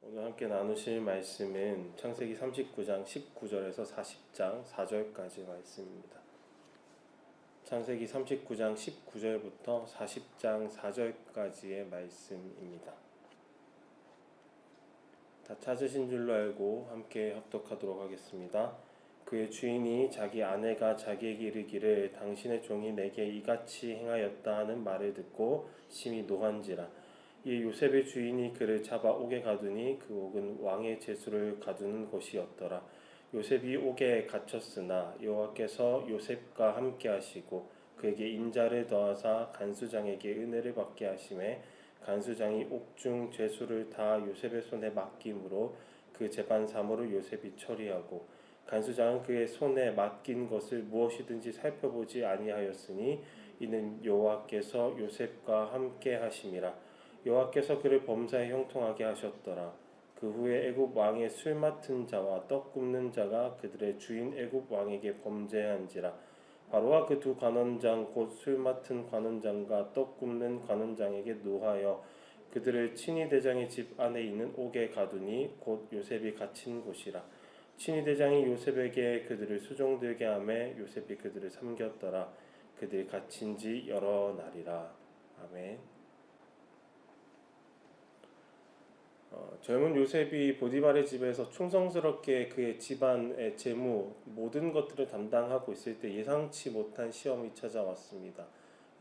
오늘 함께 나누실 말씀은 창세기 39장 19절에서 40장 4절까지 말씀입니다. 창세기 39장 19절부터 40장 4절까지의 말씀입니다. 다 찾으신 줄로 알고 함께 합독하도록 하겠습니다. 그의 주인이 자기 아내가 자기에게 이르기를 당신의 종이 내게 이같이 행하였다 하는 말을 듣고 심히 노한지라. 이 요셉의 주인이 그를 잡아 옥에 가두니 그 옥은 왕의 제수를 가두는 곳이었더라. 요셉이 옥에 갇혔으나 여호와께서 요셉과 함께 하시고 그에게 인자를 더하사 간수장에게 은혜를 받게 하심에 간수장이 옥중 죄수를 다 요셉의 손에 맡김으로 그 재반 사무를 요셉이 처리하고 간수장은 그의 손에 맡긴 것을 무엇이든지 살펴보지 아니하였으니 이는 여호와께서 요셉과 함께 하심이라. 여호와께서 그를 범사에 형통하게 하셨더라. 그 후에 애굽 왕의 술 맡은 자와 떡 굽는 자가 그들의 주인 애굽 왕에게 범죄한지라. 바로가 그 두 관원장 곧 술 맡은 관원장과 떡 굽는 관원장에게 노하여 그들을 친위 대장의 집 안에 있는 옥에 가두니 곧 요셉이 갇힌 곳이라. 친위 대장이 요셉에게 그들을 수종들게 하매 요셉이 그들을 삼겼더라. 그들이 갇힌 지 여러 날이라. 아멘. 젊은 요셉이 보디발의 집에서 충성스럽게 그의 집안의 재무 모든 것들을 담당하고 있을 때 예상치 못한 시험이 찾아왔습니다.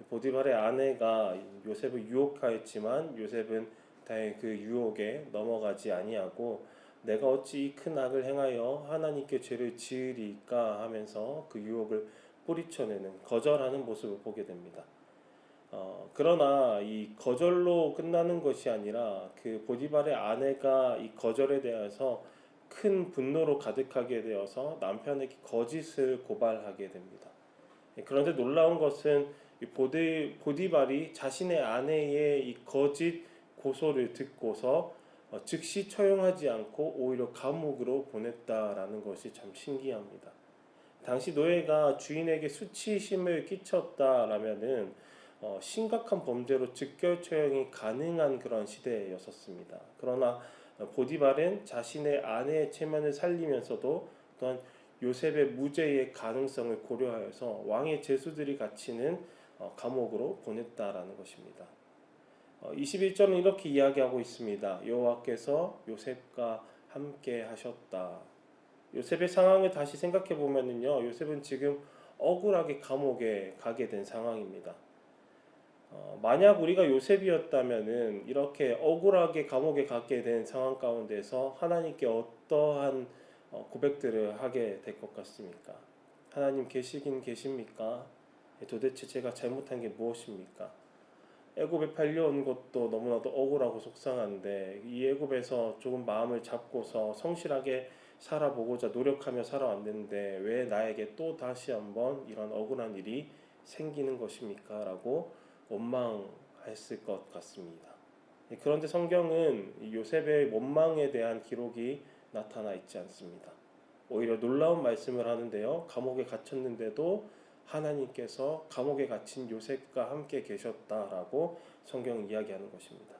보디발의 아내가 요셉을 유혹하였지만 요셉은 다행히 그 유혹에 넘어가지 아니하고 내가 어찌 이 큰 악을 행하여 하나님께 죄를 지으리까 하면서 그 유혹을 뿌리쳐내는 거절하는 모습을 보게 됩니다. 그러나 이 거절로 끝나는 것이 아니라 그 보디발의 아내가 이 거절에 대해서 큰 분노로 가득하게 되어서 남편에게 거짓을 고발하게 됩니다. 그런데 놀라운 것은 이 보디발이 자신의 아내의 이 거짓 고소를 듣고서 즉시 처형하지 않고 오히려 감옥으로 보냈다라는 것이 참 신기합니다. 당시 노예가 주인에게 수치심을 끼쳤다라면은 심각한 범죄로 즉결 처형이 가능한 그런 시대였었습니다. 그러나 보디발은 자신의 아내의 체면을 살리면서도 또한 요셉의 무죄의 가능성을 고려하여서 왕의 제수들이 갇히는 감옥으로 보냈다라는 것입니다. 21절은 이렇게 이야기하고 있습니다. 여호와께서 요셉과 함께 하셨다. 요셉의 상황을 다시 생각해 보면요, 요셉은 지금 억울하게 감옥에 가게 된 상황입니다. 만약 우리가 요셉이었다면은 이렇게 억울하게 감옥에 가게 된 상황 가운데서 하나님께 어떠한 고백들을 하게 될 것 같습니까? 하나님 계시긴 계십니까? 도대체 제가 잘못한 게 무엇입니까? 애굽에 팔려온 것도 너무나도 억울하고 속상한데 이 애굽에서 조금 마음을 잡고서 성실하게 살아보고자 노력하며 살아왔는데 왜 나에게 또 다시 한번 이런 억울한 일이 생기는 것입니까? 라고 원망했을 것 같습니다. 그런데 성경은 요셉의 원망에 대한 기록이 나타나 있지 않습니다. 오히려 놀라운 말씀을 하는데요. 감옥에 갇혔는데도 하나님께서 감옥에 갇힌 요셉과 함께 계셨다라고 성경은 이야기하는 것입니다.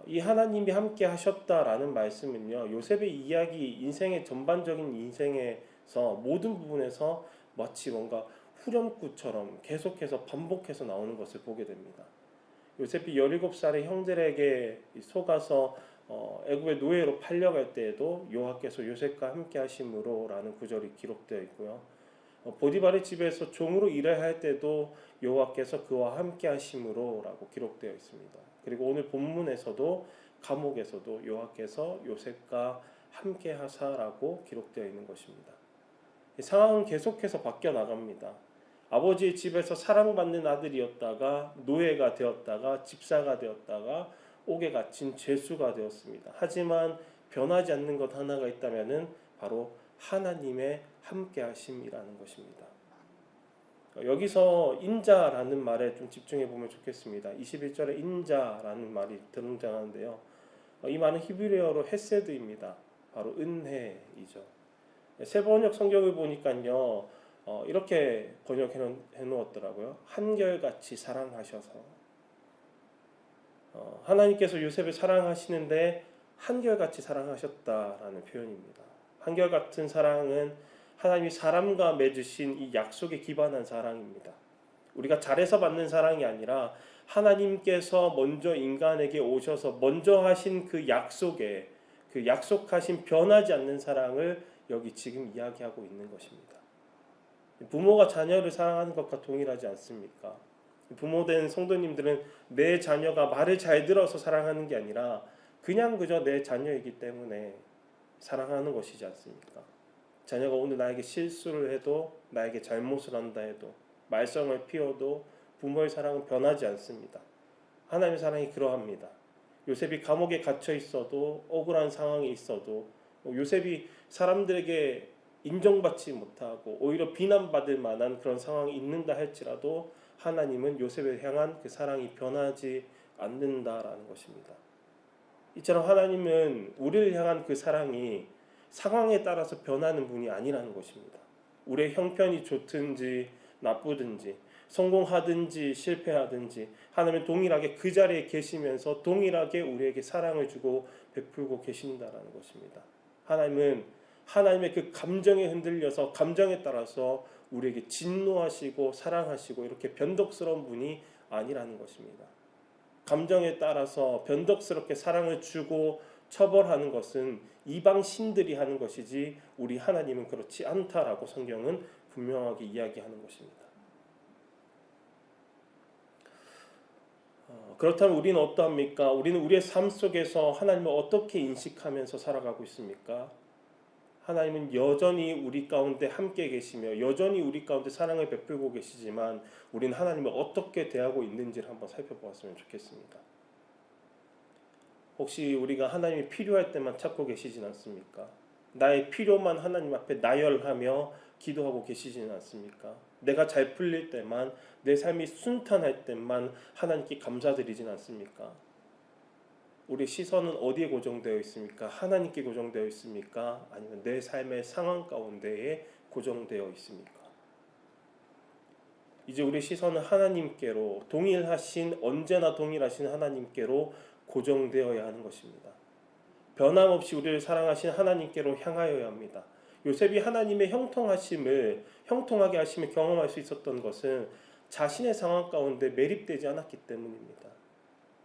이 하나님이 함께 하셨다라는 말씀은요, 요셉의 이야기, 인생의 전반적인 인생에서 모든 부분에서 마치 뭔가 후렴구처럼 계속해서 반복해서 나오는 것을 보게 됩니다. 요셉이 17살의 형들에게 속아서 애굽의 노예로 팔려갈 때에도 여호와께서 요셉과 함께 하심으로 라는 구절이 기록되어 있고요. 보디발의 집에서 종으로 일을 할 때도 여호와께서 그와 함께 하심으로 라고 기록되어 있습니다. 그리고 오늘 본문에서도 감옥에서도 여호와께서 요셉과 함께 하사라고 기록되어 있는 것입니다. 상황은 계속해서 바뀌어 나갑니다. 아버지의 집에서 사랑받는 아들이었다가 노예가 되었다가 집사가 되었다가 옥에 갇힌 죄수가 되었습니다. 하지만 변하지 않는 것 하나가 있다면은 바로 하나님의 함께하심이라는 것입니다. 여기서 인자라는 말에 좀 집중해 보면 좋겠습니다. 21절에 인자라는 말이 등장하는데요. 이 말은 히브리어로 헤세드입니다. 바로 은혜이죠. 세번역 성경을 보니까요, 이렇게 번역해 놓았더라고요. 한결같이 사랑하셔서. 하나님께서 요셉을 사랑하시는데 한결같이 사랑하셨다라는 표현입니다. 한결같은 사랑은 하나님이 사람과 맺으신 이 약속에 기반한 사랑입니다. 우리가 잘해서 받는 사랑이 아니라 하나님께서 먼저 인간에게 오셔서 먼저 하신 그 약속에, 그 약속하신 변하지 않는 사랑을 여기 지금 이야기하고 있는 것입니다. 부모가 자녀를 사랑하는 것과 동일하지 않습니까? 부모된 성도님들은 내 자녀가 말을 잘 들어서 사랑하는 게 아니라 그냥 그저 내 자녀이기 때문에 사랑하는 것이지 않습니까? 자녀가 오늘 나에게 실수를 해도, 나에게 잘못을 한다 해도, 말썽을 피워도 부모의 사랑은 변하지 않습니다. 하나님의 사랑이 그러합니다. 요셉이 감옥에 갇혀 있어도, 억울한 상황에 있어도, 요셉이 사람들에게 인정받지 못하고 오히려 비난받을 만한 그런 상황이 있는다 할지라도 하나님은 요셉을 향한 그 사랑이 변하지 않는다라는 것입니다. 이처럼 하나님은 우리를 향한 그 사랑이 상황에 따라서 변하는 분이 아니라는 것입니다. 우리의 형편이 좋든지 나쁘든지 성공하든지 실패하든지 하나님은 동일하게 그 자리에 계시면서 동일하게 우리에게 사랑을 주고 베풀고 계신다라는 것입니다. 하나님은 하나님의 그 감정에 흔들려서 감정에 따라서 우리에게 진노하시고 사랑하시고 이렇게 변덕스러운 분이 아니라는 것입니다. 감정에 따라서 변덕스럽게 사랑을 주고 처벌하는 것은 이방 신들이 하는 것이지 우리 하나님은 그렇지 않다라고 성경은 분명하게 이야기하는 것입니다. 그렇다면 우리는 어떠합니까? 우리는 우리의 삶 속에서 하나님을 어떻게 인식하면서 살아가고 있습니까? 하나님은 여전히 우리 가운데 함께 계시며 여전히 우리 가운데 사랑을 베풀고 계시지만 우리는 하나님을 어떻게 대하고 있는지를 한번 살펴보았으면 좋겠습니다. 혹시 우리가 하나님이 필요할 때만 찾고 계시진 않습니까? 나의 필요만 하나님 앞에 나열하며 기도하고 계시지는 않습니까? 내가 잘 풀릴 때만, 내 삶이 순탄할 때만 하나님께 감사드리진 않습니까? 우리 시선은 어디에 고정되어 있습니까? 하나님께 고정되어 있습니까? 아니면 내 삶의 상황 가운데에 고정되어 있습니까? 이제 우리 시선은 하나님께로, 언제나 동일하신 하나님께로 고정되어야 하는 것입니다. 변함없이 우리를 사랑하신 하나님께로 향하여야 합니다. 요셉이 하나님의 형통하게 하심을 경험할 수 있었던 것은 자신의 상황 가운데 매립되지 않았기 때문입니다.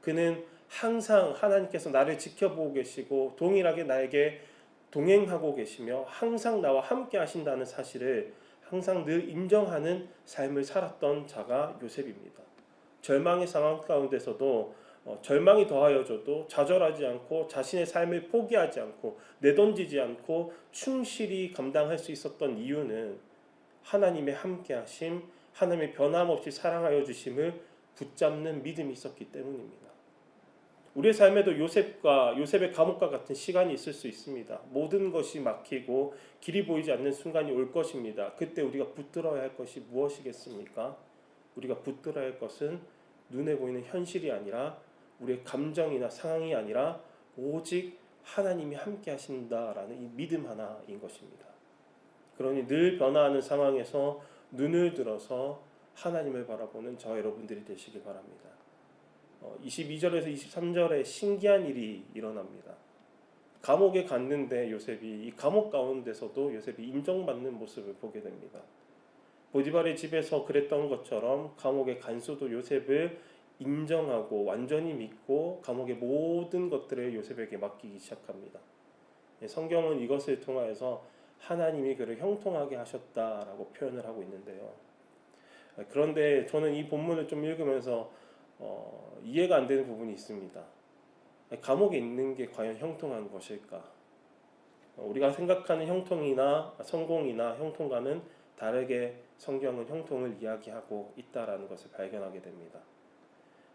그는 항상 하나님께서 나를 지켜보고 계시고 동일하게 나에게 동행하고 계시며 항상 나와 함께 하신다는 사실을 항상 늘 인정하는 삶을 살았던 자가 요셉입니다. 절망의 상황 가운데서도 절망이 더하여져도 좌절하지 않고 자신의 삶을 포기하지 않고 내던지지 않고 충실히 감당할 수 있었던 이유는 하나님의 함께하심, 하나님의 변함없이 사랑하여 주심을 붙잡는 믿음이 있었기 때문입니다. 우리의 삶에도 요셉의 감옥과 같은 시간이 있을 수 있습니다. 모든 것이 막히고 길이 보이지 않는 순간이 올 것입니다. 그때 우리가 붙들어야 할 것이 무엇이겠습니까? 우리가 붙들어야 할 것은 눈에 보이는 현실이 아니라 우리의 감정이나 상황이 아니라 오직 하나님이 함께 하신다라는 이 믿음 하나인 것입니다. 그러니 늘 변화하는 상황에서 눈을 들어서 하나님을 바라보는 저 여러분들이 되시길 바랍니다. 22절에서 23절에 신기한 일이 일어납니다. 감옥에 갔는데 요셉이 이 감옥 가운데서도 요셉이 인정받는 모습을 보게 됩니다. 보디발의 집에서 그랬던 것처럼 감옥의 간수도 요셉을 인정하고 완전히 믿고 감옥의 모든 것들을 요셉에게 맡기기 시작합니다. 성경은 이것을 통하여서 하나님이 그를 형통하게 하셨다라고 표현을 하고 있는데요. 그런데 저는 이 본문을 좀 읽으면서 이해가 안 되는 부분이 있습니다. 감옥에 있는 게 과연 형통한 것일까? 우리가 생각하는 형통이나 성공이나 형통과는 다르게 성경은 형통을 이야기하고 있다라는 것을 발견하게 됩니다.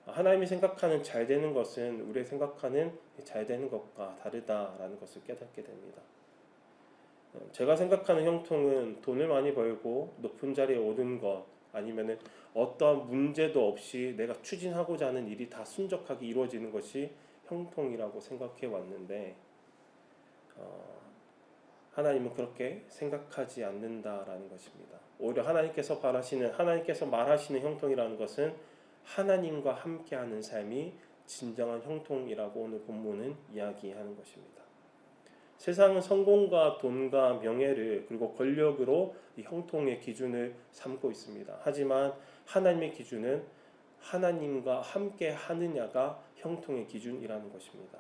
하나님이 생각하는 잘 되는 것은 우리가 생각하는 잘 되는 것과 다르다라는 것을 깨닫게 됩니다. 제가 생각하는 형통은 돈을 많이 벌고 높은 자리에 오른 것, 아니면은 어떠한 문제도 없이 내가 추진하고자 하는 일이 다 순적하게 이루어지는 것이 형통이라고 생각해 왔는데 하나님은 그렇게 생각하지 않는다라는 것입니다. 오히려 하나님께서 말하시는 형통이라는 것은 하나님과 함께하는 삶이 진정한 형통이라고 오늘 본문은 이야기하는 것입니다. 세상은 성공과 돈과 명예를 그리고 권력으로 이 형통의 기준을 삼고 있습니다. 하지만 하나님의 기준은 하나님과 함께 하느냐가 형통의 기준이라는 것입니다.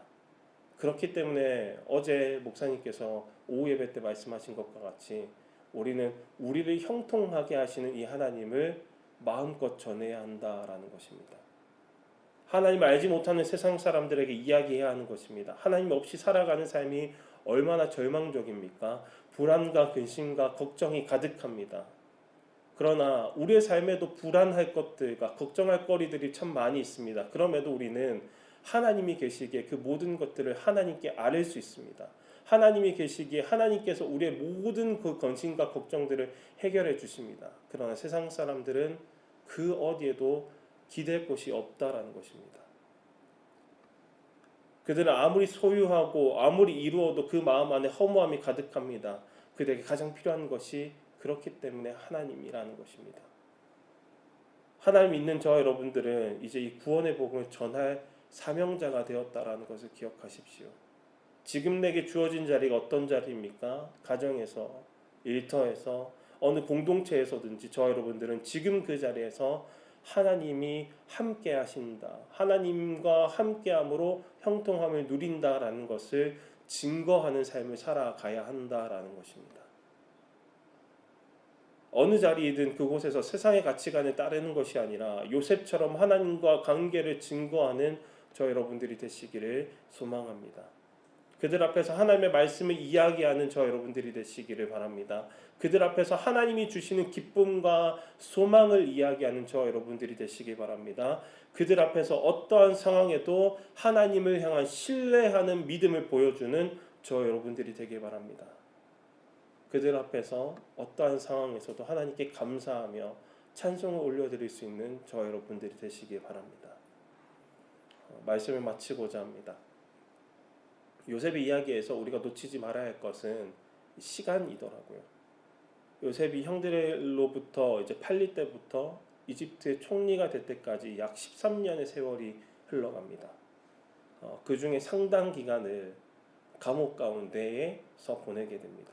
그렇기 때문에 어제 목사님께서 오후 예배 때 말씀하신 것과 같이 우리는 우리를 형통하게 하시는 이 하나님을 마음껏 전해야 한다라는 것입니다. 하나님을 알지 못하는 세상 사람들에게 이야기해야 하는 것입니다. 하나님 없이 살아가는 삶이 얼마나 절망적입니까? 불안과 근심과 걱정이 가득합니다. 그러나 우리의 삶에도 불안할 것들과 걱정할 거리들이 참 많이 있습니다. 그럼에도 우리는 하나님이 계시기에 그 모든 것들을 하나님께 아뢰 수 있습니다. 하나님이 계시기에 하나님께서 우리의 모든 그 근심과 걱정들을 해결해 주십니다. 그러나 세상 사람들은 그 어디에도 기댈 곳이 없다라는 것입니다. 그들은 아무리 소유하고 아무리 이루어도 그 마음 안에 허무함이 가득합니다. 그들에게 가장 필요한 것이 그렇기 때문에 하나님이라는 것입니다. 하나님 있는 저 여러분들은 이제 이 구원의 복음을 전할 사명자가 되었다라는 것을 기억하십시오. 지금 내게 주어진 자리가 어떤 자리입니까? 가정에서, 일터에서, 어느 공동체에서든지 저 여러분들은 지금 그 자리에서 하나님이 함께 하신다. 하나님과 함께함으로 형통함을 누린다라는 것을 증거하는 삶을 살아가야 한다라는 것입니다. 어느 자리이든 그곳에서 세상의 가치관을 따르는 것이 아니라 요셉처럼 하나님과 관계를 증거하는 저 여러분들이 되시기를 소망합니다. 그들 앞에서 하나님의 말씀을 이야기하는 저 여러분들이 되시기를 바랍니다. 그들 앞에서 하나님이 주시는 기쁨과 소망을 이야기하는 저 여러분들이 되시기 바랍니다. 그들 앞에서 어떠한 상황에도 하나님을 향한 신뢰하는 믿음을 보여주는 저 여러분들이 되길 바랍니다. 그들 앞에서 어떠한 상황에서도 하나님께 감사하며 찬송을 올려드릴 수 있는 저 여러분들이 되시기 바랍니다. 말씀을 마치고자 합니다. 요셉의 이야기에서 우리가 놓치지 말아야 할 것은 시간이더라고요. 요셉이 형들로부터 이제 팔릴 때부터 이집트의 총리가 될 때까지 약 13년의 세월이 흘러갑니다. 그 중에 상당 기간을 감옥 가운데에서 보내게 됩니다.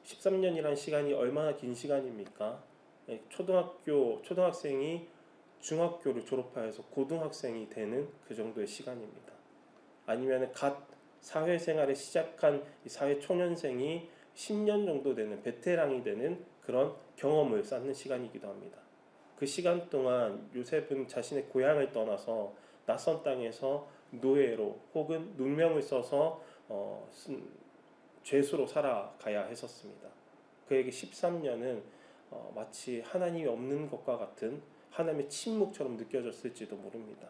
13년이란 시간이 얼마나 긴 시간입니까? 초등학생이 중학교를 졸업하여서 고등학생이 되는 그 정도의 시간입니다. 아니면 갓 사회생활을 시작한 이 사회초년생이 10년 정도 되는 베테랑이 되는 그런 경험을 쌓는 시간이기도 합니다. 그 시간 동안 요셉은 자신의 고향을 떠나서 낯선 땅에서 노예로 혹은 누명을 써서 죄수로 살아가야 했었습니다. 그에게 13년은 마치 하나님이 없는 것과 같은 하나님의 침묵처럼 느껴졌을지도 모릅니다.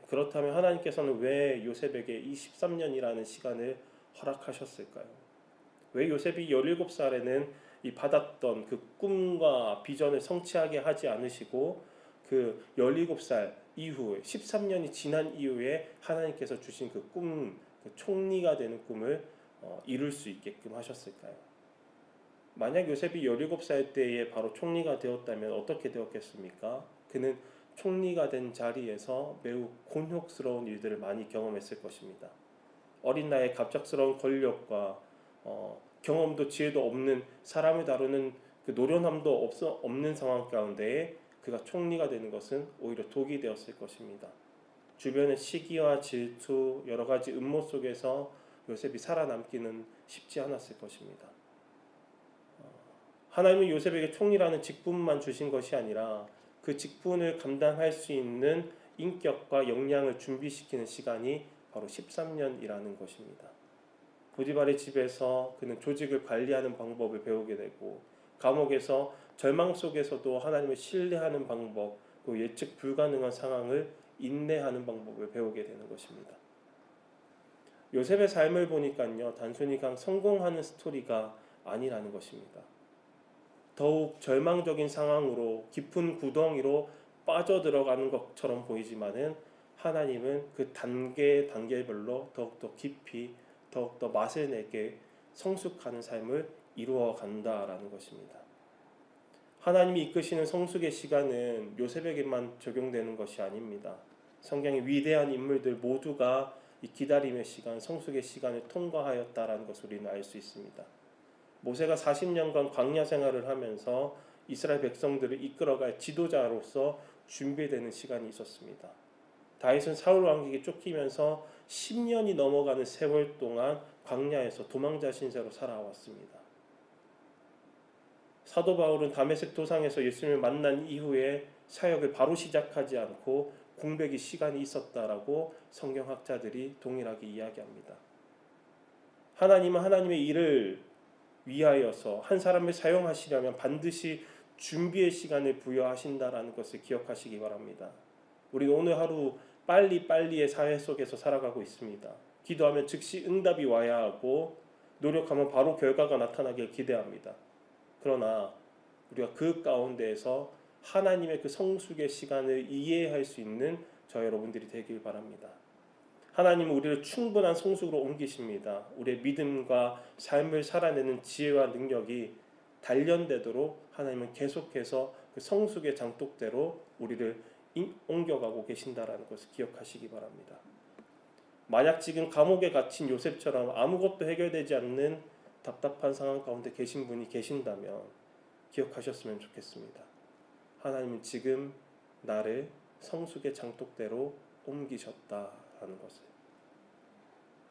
그렇다면 하나님께서는 왜 요셉에게 이 13년이라는 시간을 허락하셨을까요? 왜 요셉이 17살에는 이 받았던 그 꿈과 비전을 성취하게 하지 않으시고 그 17살 이후에 13년이 지난 이후에 하나님께서 주신 그 꿈, 그 총리가 되는 꿈을 이룰 수 있게끔 하셨을까요? 만약 요셉이 17살 때에 바로 총리가 되었다면 어떻게 되었겠습니까? 그는 총리가 된 자리에서 매우 곤혹스러운 일들을 많이 경험했을 것입니다. 어린 나이에 갑작스러운 권력과 경험도 지혜도 없는 사람을 다루는 그 노련함도 없는 상황 가운데에 그가 총리가 되는 것은 오히려 독이 되었을 것입니다. 주변의 시기와 질투, 여러 가지 음모 속에서 요셉이 살아남기는 쉽지 않았을 것입니다. 하나님은 요셉에게 총리라는 직분만 주신 것이 아니라 그 직분을 감당할 수 있는 인격과 역량을 준비시키는 시간이 바로 13년이라는 것입니다. 보디발의 집에서 그는 조직을 관리하는 방법을 배우게 되고 감옥에서 절망 속에서도 하나님을 신뢰하는 방법, 그 예측 불가능한 상황을 인내하는 방법을 배우게 되는 것입니다. 요셉의 삶을 보니까요, 단순히 그냥 성공하는 스토리가 아니라는 것입니다. 더욱 절망적인 상황으로 깊은 구덩이로 빠져들어가는 것처럼 보이지만은 하나님은 그 단계별로 더욱더 깊이 더욱더 맛을 내게 성숙하는 삶을 이루어 간다라는 것입니다. 하나님이 이끄시는 성숙의 시간은 요셉에게만 적용되는 것이 아닙니다. 성경의 위대한 인물들 모두가 이 기다림의 시간, 성숙의 시간을 통과하였다라는 것을 우리는 알 수 있습니다. 모세가 40년간 광야 생활을 하면서 이스라엘 백성들을 이끌어갈 지도자로서 준비되는 시간이 있었습니다. 다윗은 사울 왕에게 쫓기면서 10년이 넘어가는 세월 동안 광야에서 도망자 신세로 살아왔습니다. 사도 바울은 다메섹 도상에서 예수님을 만난 이후에 사역을 바로 시작하지 않고 공백의 시간이 있었다라고 성경학자들이 동일하게 이야기합니다. 하나님은 하나님의 일을 위하여서 한 사람을 사용하시려면 반드시 준비의 시간을 부여하신다라는 것을 기억하시기 바랍니다. 우리는 오늘 하루 빨리빨리의 사회 속에서 살아가고 있습니다. 기도하면 즉시 응답이 와야 하고 노력하면 바로 결과가 나타나길 기대합니다. 그러나 우리가 그 가운데에서 하나님의 그 성숙의 시간을 이해할 수 있는 저 여러분들이 되길 바랍니다. 하나님은 우리를 충분한 성숙으로 옮기십니다. 우리의 믿음과 삶을 살아내는 지혜와 능력이 단련되도록 하나님은 계속해서 그 성숙의 장독대로 우리를 옮겨가고 계신다라는 것을 기억하시기 바랍니다. 만약 지금 감옥에 갇힌 요셉처럼 아무것도 해결되지 않는 답답한 상황 가운데 계신 분이 계신다면 기억하셨으면 좋겠습니다. 하나님은 지금 나를 성숙의 장독대로 옮기셨다라는 것을.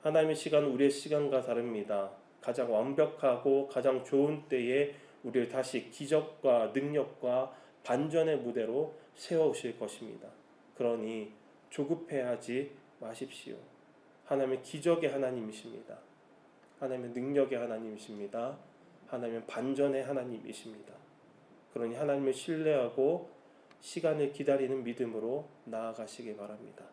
하나님의 시간은 우리의 시간과 다릅니다. 가장 완벽하고 가장 좋은 때에 우리를 다시 기적과 능력과 반전의 무대로 세워오실 것입니다. 그러니 조급해하지 마십시오. 하나님은 기적의 하나님이십니다. 하나님은 능력의 하나님이십니다. 하나님은 반전의 하나님이십니다. 그러니 하나님을 신뢰하고 시간을 기다리는 믿음으로 나아가시기 바랍니다.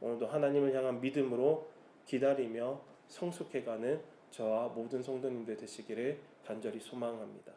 오늘도 하나님을 향한 믿음으로 기다리며 성숙해가는 저와 모든 성도님들 되시기를 간절히 소망합니다.